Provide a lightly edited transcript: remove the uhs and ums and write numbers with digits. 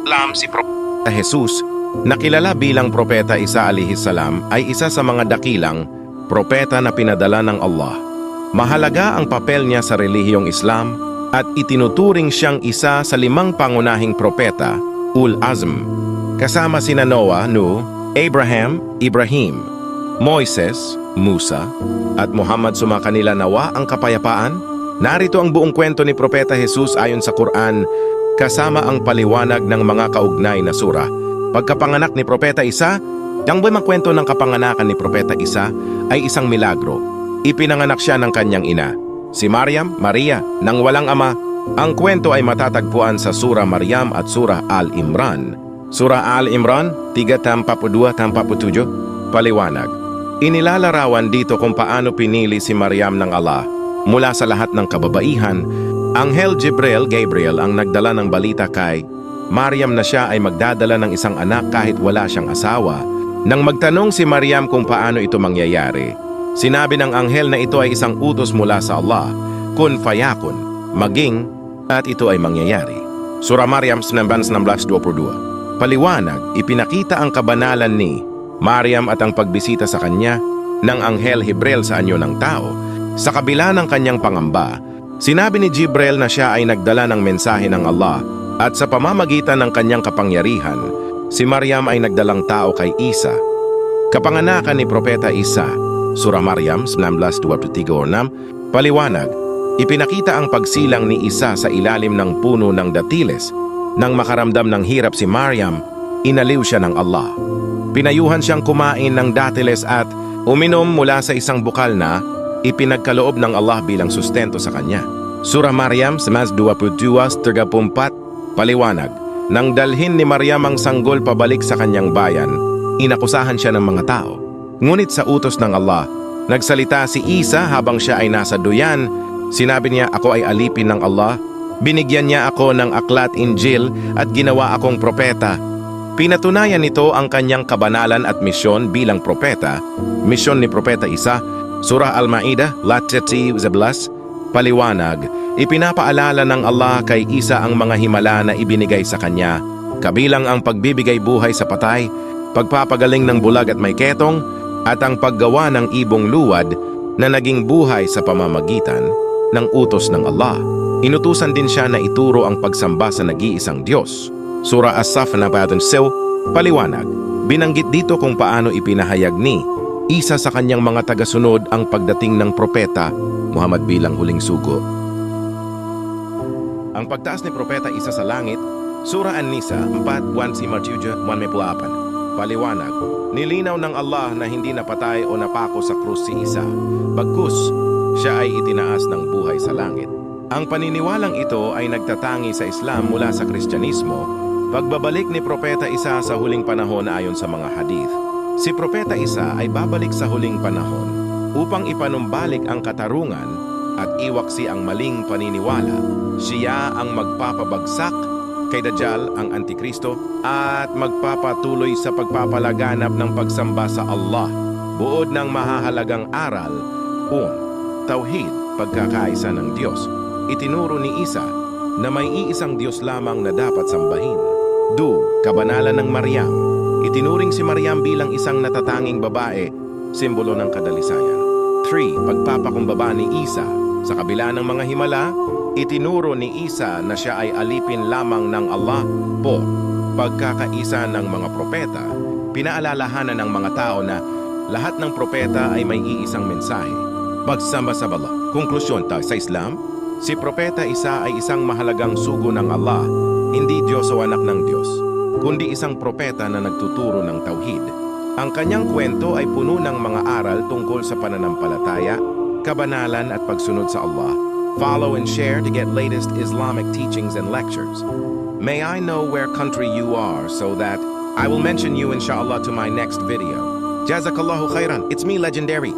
Islam si Propeta Jesus, na kilala bilang Propeta Isa alaihissalam, ay isa sa mga dakilang propeta na pinadala ng Allah. Mahalaga ang papel niya sa relihiyong Islam at itinuturing siyang isa sa 5 pangunahing propeta, Ul Azm, kasama sina Noah, Nuh, Abraham, Ibrahim, Moises, Musa, at Muhammad. Sumakanila nawa ang kapayapaan. Narito ang buong kwento ni Propeta Jesus ayon sa Quran, kasama ang paliwanag ng mga kaugnay na sura. Pagkapanganak ni Propeta Isa, ang buong kwento ng kapanganakan ni Propeta Isa ay isang milagro. Ipinanganak siya ng kanyang ina, si Maria, nang walang ama. Ang kwento ay matatagpuan sa Surah Maryam at Surah Al-Imran. Surah Al-Imran 3:42-47, paliwanag. Inilalarawan dito kung paano pinili si Maryam ng Allah mula sa lahat ng kababaihan. Anghel Gabriel ang nagdala ng balita kay Maryam na siya ay magdadala ng isang anak kahit wala siyang asawa. Nang magtanong si Maryam kung paano ito mangyayari, sinabi ng anghel na ito ay isang utos mula sa Allah, kun fayakun, maging, at ito ay mangyayari. Surah Maryam 19:22. Paliwanag, ipinakita ang kabanalan ni Maryam at ang pagbisita sa kanya ng anghel Jibril sa anyo ng tao. Sa kabila ng kanyang pangamba, sinabi ni Jibril na siya ay nagdala ng mensahe ng Allah at sa pamamagitan ng kanyang kapangyarihan, si Maryam ay nagdalang tao kay Isa. Kapanganakan ni Propeta Isa, Surah Maryam 19:23-6, paliwanag, ipinakita ang pagsilang ni Isa sa ilalim ng puno ng datiles. Nang makaramdam ng hirap si Maryam, inaliw siya ng Allah. Pinayuhan siyang kumain ng datiles at uminom mula sa isang bukal na ipinagkaloob ng Allah bilang sustento sa kanya. Surah Maryam 22:34, paliwanag, nang dalhin ni Maryam ang sanggol pabalik sa kanyang bayan, inakusahan siya ng mga tao. Ngunit sa utos ng Allah, nagsalita si Isa habang siya ay nasa duyan. Sinabi niya, ako ay alipin ng Allah. Binigyan niya ako ng aklat Injil at ginawa akong propeta. Pinatunayan nito ang kanyang kabanalan at misyon bilang propeta. Misyon ni Propeta Isa, Surah Al-Ma'idah 11, paliwanag, ipinapaalala ng Allah kay Isa ang mga himala na ibinigay sa kanya, kabilang ang pagbibigay buhay sa patay, pagpapagaling ng bulag at may ketong, at ang paggawa ng ibong luwad na naging buhay sa pamamagitan ng utos ng Allah. Inutusan din siya na ituro ang pagsamba sa nag-iisang Diyos. Surah As-Saff 7, paliwanag, binanggit dito kung paano ipinahayag ni Isa sa kanyang mga tagasunod ang pagdating ng propeta Muhammad bilang huling sugo. Ang pagtaas ni Propeta Isa sa langit, Surah An-Nisa 4:1-8, paliwanag, nilinaw ng Allah na hindi napatay o napako sa krus si Isa, bagkus siya ay itinaas ng buhay sa langit. Ang paniniwalang ito ay nagtatangi sa Islam mula sa Kristyanismo, pagbabalik ni Propeta Isa sa huling panahon ayon sa mga hadith. Si Propeta Isa ay babalik sa huling panahon upang ipanumbalik ang katarungan at iwaksi ang maling paniniwala. Siya ang magpapabagsak kay Dajjal, ang Antikristo, at magpapatuloy sa pagpapalaganap ng pagsamba sa Allah, buod ng mahahalagang aral, Tauhid, pagkakaisa ng Diyos. Itinuro ni Isa na may iisang Diyos lamang na dapat sambahin. Kabanalan ng Maryam. Itinuring si Maryam bilang isang natatanging babae, simbolo ng kadalisayan. 3. Pagpapakumbaba ni Isa. Sa kabila ng mga himala, itinuro ni Isa na siya ay alipin lamang ng Allah. Pagkakaisa ng mga propeta. Pinaalalahanan ng mga tao na lahat ng propeta ay may iisang mensahe. Pagsamba sa Allah. Konklusyon tayo sa Islam, si Propeta Isa ay isang mahalagang sugo ng Allah, hindi Diyos o anak ng Diyos, kundi isang propeta na nagtuturo ng tauhid. Ang kanyang kwento ay puno ng mga aral tungkol sa pananampalataya, kabanalan at pagsunod sa Allah. Follow and share to get latest Islamic teachings and lectures. May I know where country you are so that I will mention you inshallah to my next video. Jazakallahu khairan. It's me, Legendary.